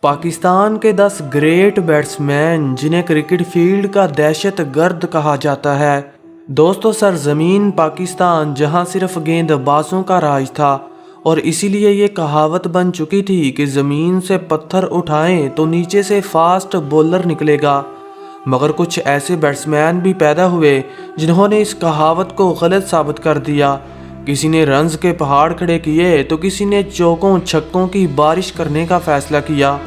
पाकिस्तान के 10 great batsman जिन्हें cricket field का दहशत गर्द कहा जाता है। दोस्तों, सरजमीन पाकिस्तान जहां सिर्फ गेंदबाजों का राज था और इसीलिए ये कहावत बन चुकी थी कि ज़मीन से पत्थर उठाएं तो नीचे से फास्ट बॉलर निकलेगा, मगर कुछ ऐसे बैट्समैन भी पैदा हुए जिन्होंने इस कहावत को गलत साबित कर दिया। किसी ने रन्स के पहाड़ खड़े किए तो किसी ने चौकों छक्कों की बारिश करने का फैसला किया,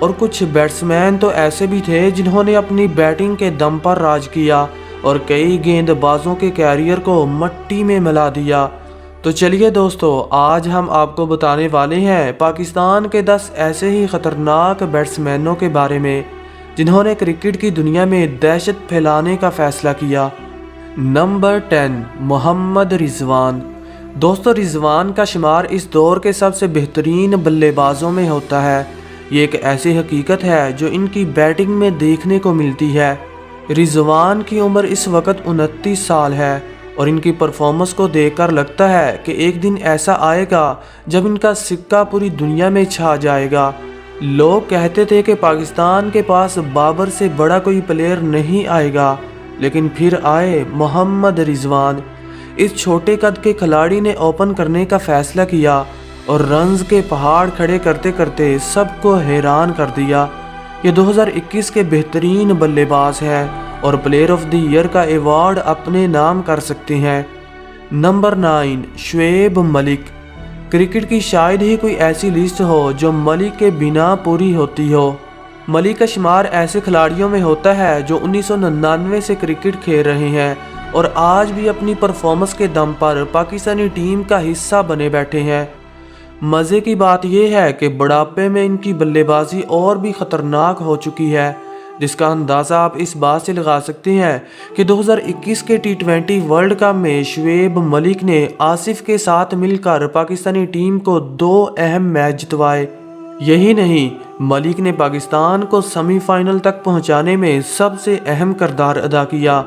और कुछ बैट्समैन तो ऐसे भी थे जिन्होंने अपनी बैटिंग के दम पर राज किया और कई गेंदबाजों के कैरियर को मट्टी में मिला दिया। तो चलिए दोस्तों, आज हम आपको बताने वाले हैं पाकिस्तान के 10 ऐसे ही ख़तरनाक बैट्समैनों के बारे में जिन्होंने क्रिकेट की दुनिया में दहशत फैलाने का फैसला किया। नंबर 10, मोहम्मद रिजवान। दोस्तों, रिजवान का शुमार इस दौर के सबसे बेहतरीन बल्लेबाजों में होता है। ये एक ऐसी हकीकत है जो इनकी बैटिंग में देखने को मिलती है। रिजवान की उम्र इस वक्त 29 साल है और इनकी परफॉर्मेंस को देखकर लगता है कि एक दिन ऐसा आएगा जब इनका सिक्का पूरी दुनिया में छा जाएगा। लोग कहते थे कि पाकिस्तान के पास बाबर से बड़ा कोई प्लेयर नहीं आएगा, लेकिन फिर आए मोहम्मद रिजवान। इस छोटे कद के खिलाड़ी ने ओपन करने का फैसला किया और रन्स के पहाड़ खड़े करते करते सबको हैरान कर दिया। ये 2021 के बेहतरीन बल्लेबाज हैं और प्लेयर ऑफ द ईयर का एवार्ड अपने नाम कर सकते हैं। नंबर 9, शुएब मलिक। क्रिकेट की शायद ही कोई ऐसी लिस्ट हो जो मलिक के बिना पूरी होती हो। मलिक का शुमार ऐसे खिलाड़ियों में होता है जो 1999 से क्रिकेट खेल रहे हैं और आज भी अपनी परफॉर्मेंस के दम पर पाकिस्तानी टीम का हिस्सा बने बैठे हैं। मज़े की बात यह है कि बुढ़ापे में इनकी बल्लेबाजी और भी ख़तरनाक हो चुकी है, जिसका अंदाज़ा आप इस बात से लगा सकते हैं कि 2021 के T20 वर्ल्ड कप में शुएब मलिक ने आसिफ के साथ मिलकर पाकिस्तानी टीम को 2 अहम मैच जितवाए। यही नहीं, मलिक ने पाकिस्तान को सेमीफाइनल तक पहुंचाने में सबसे अहम किरदार अदा किया।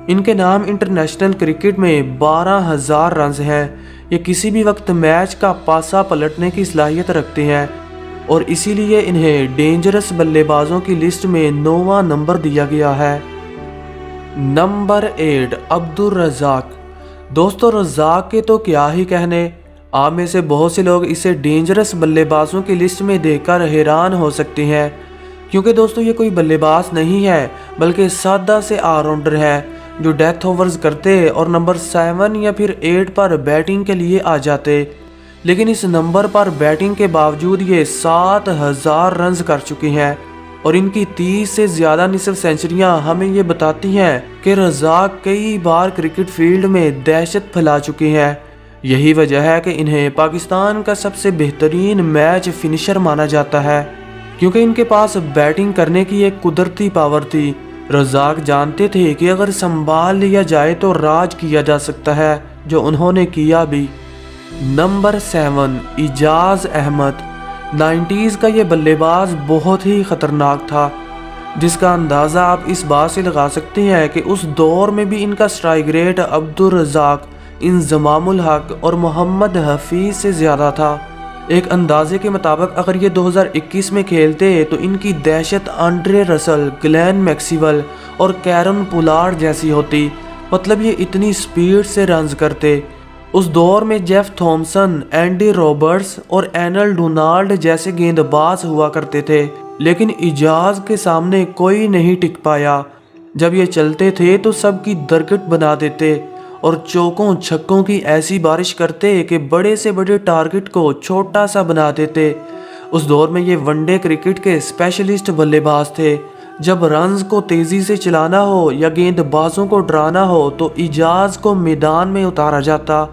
इनके नाम इंटरनेशनल क्रिकेट में 12,000 रन्स हैं। ये किसी भी वक्त मैच का पासा पलटने की सलाहियत रखते हैं और इसीलिए इन्हें डेंजरस बल्लेबाजों की लिस्ट में 9वां नंबर दिया गया है। नंबर 8, अब्दुल रज़ाक। दोस्तों, रज़ाक के तो क्या ही कहने। आप में से बहुत से लोग इसे डेंजरस बल्लेबाजों की लिस्ट में देखकर हैरान हो सकते हैं, क्योंकि दोस्तों ये कोई बल्लेबाज नहीं है बल्कि सादा से ऑलराउंडर है जो डेथ ओवर्स करते और नंबर 7 या फिर 8 पर बैटिंग के लिए आ जाते। लेकिन इस नंबर पर बैटिंग के बावजूद ये 7,000 रन्स कर चुके हैं और इनकी 30 से ज़्यादा निसफ सेंचुरियां हमें ये बताती हैं कि रज़ाक कई बार क्रिकेट फील्ड में दहशत फैला चुके हैं। यही वजह है कि इन्हें पाकिस्तान का सबसे बेहतरीन मैच फिनिशर माना जाता है, क्योंकि इनके पास बैटिंग करने की एक कुदरती पावर थी। रज़ाक जानते थे कि अगर संभाल लिया जाए तो राज किया जा सकता है, जो उन्होंने किया भी। नंबर 7, इजाज़ अहमद। 90s का ये बल्लेबाज बहुत ही ख़तरनाक था, जिसका अंदाज़ा आप इस बात से लगा सकते हैं कि उस दौर में भी इनका स्ट्राइक रेट अब्दुल रज़ाक, इंज़मामुल हक और मोहम्मद हफीज़ से ज़्यादा था। एक अंदाजे के मुताबिक अगर ये 2021 में खेलते तो इनकी दहशत आंड्रे रसल, ग्लेन मैक्सवेल और कैरन पुलार्ड जैसी होती। मतलब ये इतनी स्पीड से रन्स करते। उस दौर में जेफ थॉमसन, एंडी रॉबर्ट्स और एनल डोनाल्ड जैसे गेंदबाज हुआ करते थे, लेकिन इजाज़ के सामने कोई नहीं टिक पाया। जब ये चलते थे तो सबकी दरकट बना देते और चौकों छक्कों की ऐसी बारिश करते कि बड़े से बड़े टारगेट को छोटा सा बना देते। उस दौर में ये वनडे क्रिकेट के स्पेशलिस्ट बल्लेबाज थे। जब रन्स को तेज़ी से चलाना हो या गेंदबाजों को डराना हो तो इजाज़ को मैदान में उतारा जाता।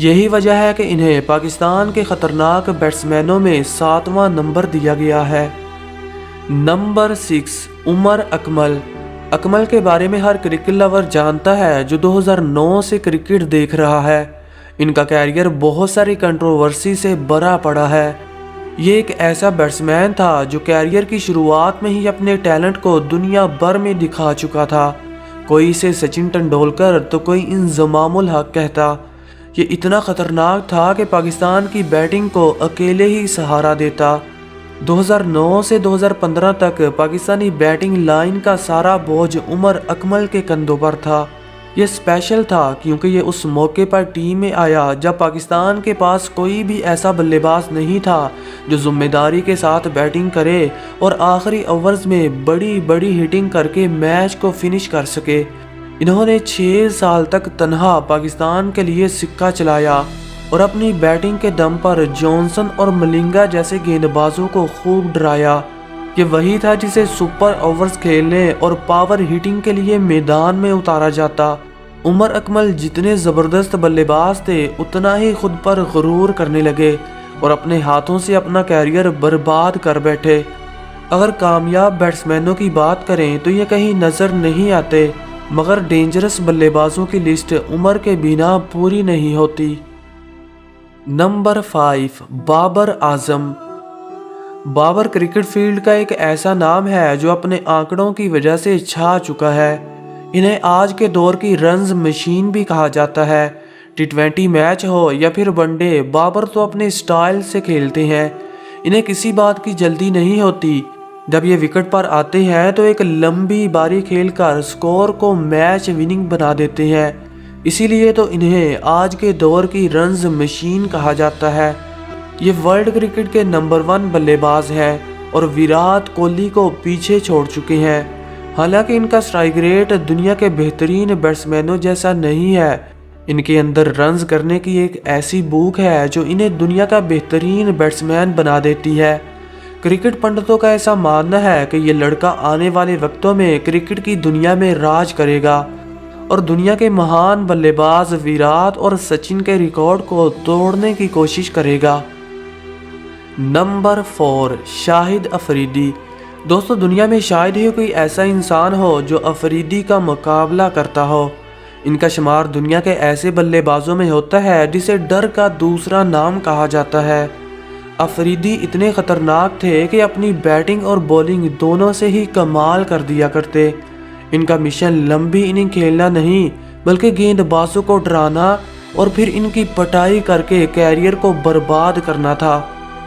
यही वजह है कि इन्हें पाकिस्तान के ख़तरनाक बैट्समैनों में 7वां नंबर दिया गया है। नंबर 6, उमर अकमल। अकमल के बारे में हर क्रिकेट लवर जानता है जो 2009 से क्रिकेट देख रहा है। इनका कैरियर बहुत सारी कंट्रोवर्सी से भरा पड़ा है। ये एक ऐसा बैट्समैन था जो कैरियर की शुरुआत में ही अपने टैलेंट को दुनिया भर में दिखा चुका था। कोई इसे सचिन तेंदुलकर तो कोई इंज़मामुल हक कहता। ये इतना ख़तरनाक था कि पाकिस्तान की बैटिंग को अकेले ही सहारा देता। 2009 से 2015 तक पाकिस्तानी बैटिंग लाइन का सारा बोझ उमर अकमल के कंधों पर था। ये स्पेशल था क्योंकि ये उस मौके पर टीम में आया जब पाकिस्तान के पास कोई भी ऐसा बल्लेबाज नहीं था जो जिम्मेदारी के साथ बैटिंग करे और आखिरी ओवर्स में बड़ी बड़ी हिटिंग करके मैच को फिनिश कर सके। इन्होंने 6 साल तक तन्हा पाकिस्तान के लिए सिक्का चलाया और अपनी बैटिंग के दम पर जॉनसन और मलिंगा जैसे गेंदबाजों को खूब डराया। ये वही था जिसे सुपर ओवर्स खेलने और पावर हिटिंग के लिए मैदान में उतारा जाता। उमर अकमल जितने ज़बरदस्त बल्लेबाज थे उतना ही खुद पर गुरूर करने लगे और अपने हाथों से अपना कैरियर बर्बाद कर बैठे। अगर कामयाब बैट्समैनों की बात करें तो ये कहीं नज़र नहीं आते, मगर डेंजरस बल्लेबाजों की लिस्ट उमर के बिना पूरी नहीं होती। Number 5, Babar Azam. Babar cricket field का एक ऐसा नाम है जो अपने आंकड़ों की वजह से छा चुका है। इन्हें आज के दौर की रन्स मशीन भी कहा जाता है। T20 मैच हो या फिर वनडे, बाबर तो अपने स्टाइल से खेलते हैं। इन्हें किसी बात की जल्दी नहीं होती। जब ये विकेट पर आते हैं तो एक लंबी बारी खेलकर स्कोर को मैच विनिंग बना देते हैं। इसीलिए तो इन्हें आज के दौर की रन्स मशीन कहा जाता है। ये वर्ल्ड क्रिकेट के नंबर 1 बल्लेबाज हैं और विराट कोहली को पीछे छोड़ चुके हैं। हालांकि इनका स्ट्राइक रेट दुनिया के बेहतरीन बैट्समैनों जैसा नहीं है। इनके अंदर रन्स करने की एक ऐसी भूख है जो इन्हें दुनिया का बेहतरीन बैट्समैन बना देती है। क्रिकेट पंडितों का ऐसा मानना है कि ये लड़का आने वाले वक्तों में क्रिकेट की दुनिया में राज करेगा और दुनिया के महान बल्लेबाज विराट और सचिन के रिकॉर्ड को तोड़ने की कोशिश करेगा। नंबर 4, शाहिद अफरीदी। दोस्तों, दुनिया में शायद ही कोई ऐसा इंसान हो जो अफरीदी का मुकाबला करता हो। इनका शुमार दुनिया के ऐसे बल्लेबाजों में होता है जिसे डर का दूसरा नाम कहा जाता है। अफरीदी इतने खतरनाक थे कि अपनी बैटिंग और बॉलिंग दोनों से ही कमाल कर दिया करते। इनका मिशन लंबी इनिंग खेलना नहीं बल्कि गेंदबाजों को डराना और फिर इनकी पटाई करके कैरियर को बर्बाद करना था।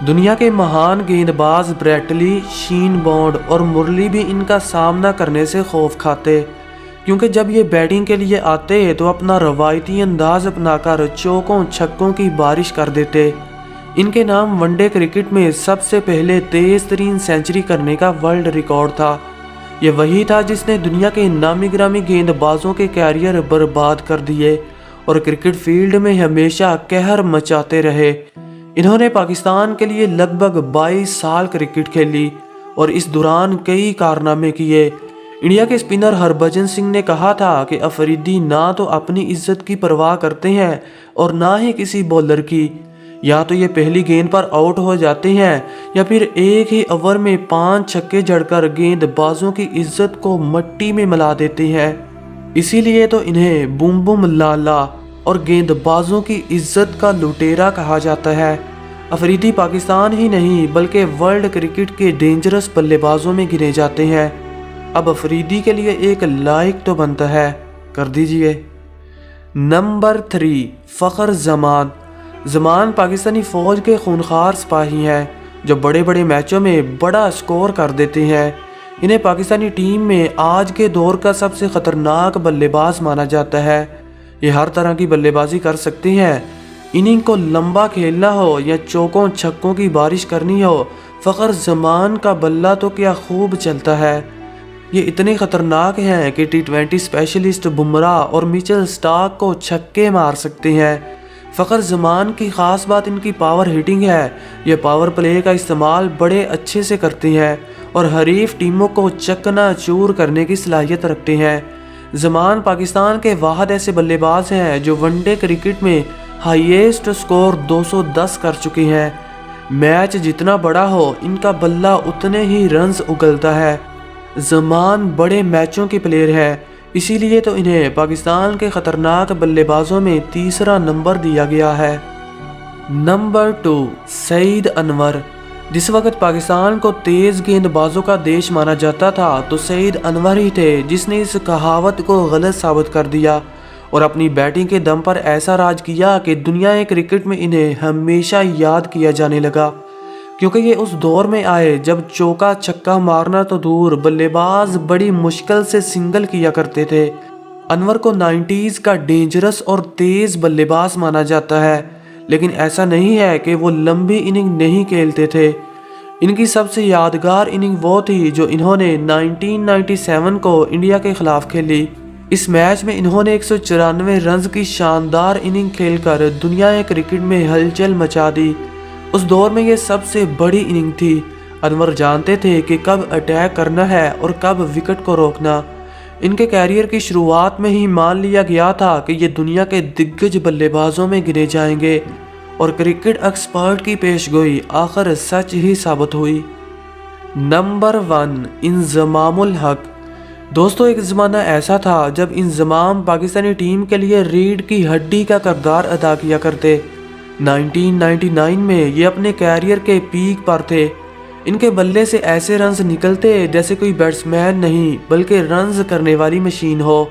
दुनिया के महान गेंदबाज ब्रैटली, शीन बॉन्ड और मुरली भी इनका सामना करने से खौफ खाते, क्योंकि जब ये बैटिंग के लिए आते तो अपना रवायती अंदाज अपनाकर चौकों छक्कों की बारिश कर देते। इनके नाम वनडे क्रिकेट में सबसे पहले तेज तरीन सेंचुरी करने का वर्ल्ड रिकॉर्ड था। ये वही था जिसने दुनिया के नामी गिरामी गेंदबाजों के कैरियर बर्बाद कर दिए और क्रिकेट फील्ड में हमेशा कहर मचाते रहे। इन्होंने पाकिस्तान के लिए लगभग 22 साल क्रिकेट खेली और इस दौरान कई कारनामे किए। इंडिया के स्पिनर हरभजन सिंह ने कहा था कि अफरीदी ना तो अपनी इज्जत की परवाह करते हैं और ना ही किसी बॉलर की। या तो ये पहली गेंद पर आउट हो जाते हैं या फिर एक ही ओवर में 5 छक्के जड़कर गेंदबाजों की इज्जत को मट्टी में मिला देते हैं। इसीलिए तो इन्हें बूम बूम लाला और गेंदबाजों की इज्जत का लुटेरा कहा जाता है। अफरीदी पाकिस्तान ही नहीं बल्कि वर्ल्ड क्रिकेट के डेंजरस बल्लेबाजों में गिने जाते हैं। अब अफरीदी के लिए एक लाइक तो बनता है, कर दीजिए। नंबर 3, फ़खर जमान। जमान पाकिस्तानी फ़ौज के खूनखार सिपाही हैं जो बड़े बड़े मैचों में बड़ा स्कोर कर देते हैं। इन्हें पाकिस्तानी टीम में आज के दौर का सबसे ख़तरनाक बल्लेबाज माना जाता है। ये हर तरह की बल्लेबाजी कर सकते हैं। इनिंग को लंबा खेलना हो या चौकों छक्कों की बारिश करनी हो, फ़खर जमान का बल्ला तो क्या खूब चलता है। ये इतने ख़तरनाक हैं कि T20 स्पेशलिस्ट बुमराह और मिचेल स्टार्क को छक्के मार सकते हैं। फ़खर जमान की ख़ास बात इनकी पावर हिटिंग है। ये पावर प्ले का इस्तेमाल बड़े अच्छे से करते हैं और हरीफ टीमों को चकना चूर करने की सलाहियत रखते हैं। जमान पाकिस्तान के वाहद ऐसे बल्लेबाज हैं जो वनडे क्रिकेट में हाईएस्ट स्कोर 210 कर चुके हैं। मैच जितना बड़ा हो इनका बल्ला उतने ही रन्स उगलता है। जमान बड़े मैचों के प्लेयर है, इसीलिए तो इन्हें पाकिस्तान के खतरनाक बल्लेबाजों में तीसरा नंबर दिया गया है। नंबर 2, सईद अनवर। जिस वक्त पाकिस्तान को तेज गेंदबाजों का देश माना जाता था तो सईद अनवर ही थे जिसने इस कहावत को गलत साबित कर दिया और अपनी बैटिंग के दम पर ऐसा राज किया कि दुनिया क्रिकेट में इन्हें हमेशा याद किया जाने लगा। کیونکہ یہ اس دور میں آئے جب چوکا چھکا مارنا تو دور، بلے باز بڑی مشکل سے سنگل کیا کرتے تھے۔ انور کو 90s کا ڈینجرس اور تیز بلے باز مانا جاتا ہے، لیکن ایسا نہیں ہے کہ وہ لمبی اننگ نہیں کھیلتے تھے۔ ان کی سب سے یادگار اننگ وہ تھی جو انہوں نے 1997 کو انڈیا کے خلاف کھیلی۔ اس میچ میں انہوں نے 194 رنز کی شاندار اننگ کھیل کر دنیا کرکٹ میں ہلچل مچا دی۔ اس دور میں یہ سب سے بڑی اننگ تھی۔ انور جانتے تھے کہ کب اٹیک کرنا ہے اور کب وکٹ کو روکنا۔ ان کے کیریئر کی شروعات میں ہی مان لیا گیا تھا کہ یہ دنیا کے دگج بلے بازوں میں گنے جائیں گے، اور کرکٹ ایکسپرٹ کی پیشگوئی آخر سچ ہی ثابت ہوئی۔ نمبر 1، انضمام الحق۔ دوستو، ایک زمانہ ایسا تھا جب انضمام پاکستانی ٹیم کے لیے ریڑھ کی ہڈی کا کردار ادا کیا کرتے۔ 1999 میں یہ اپنے کیریئر کے پیک پر تھے۔ ان کے بلے سے ایسے رنز نکلتے جیسے کوئی بیٹسمین نہیں بلکہ رنز کرنے والی مشین ہو۔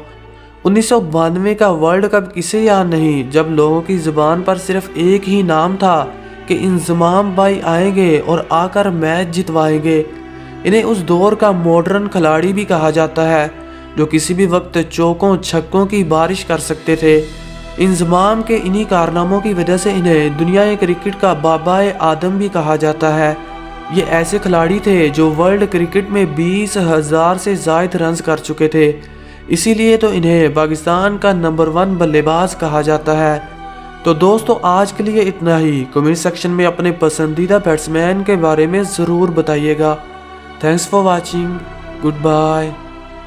1992 کا ورلڈ کپ کسے یاد نہیں جب لوگوں کی زبان پر صرف ایک ہی نام تھا کہ انضمام بھائی آئیں گے اور آ کر میچ جتوائیں گے۔ انہیں اس دور کا ماڈرن کھلاڑی بھی کہا جاتا ہے، جو کسی بھی وقت چوکوں چھکوں کی بارش کر سکتے تھے۔ انضمام کے انہی کارناموں کی وجہ سے انہیں دنیا کرکٹ کا بابائے آدم بھی کہا جاتا ہے۔ یہ ایسے کھلاڑی تھے جو ورلڈ کرکٹ میں 20,000 سے زائد رنز کر چکے تھے، اسی لیے تو انہیں پاکستان کا نمبر 1 بلے باز کہا جاتا ہے۔ تو دوستو، آج کے لیے اتنا ہی۔ کمنٹ سیکشن میں اپنے پسندیدہ بیٹسمین کے بارے میں ضرور بتائیے گا۔ Thanks for watching. Good bye.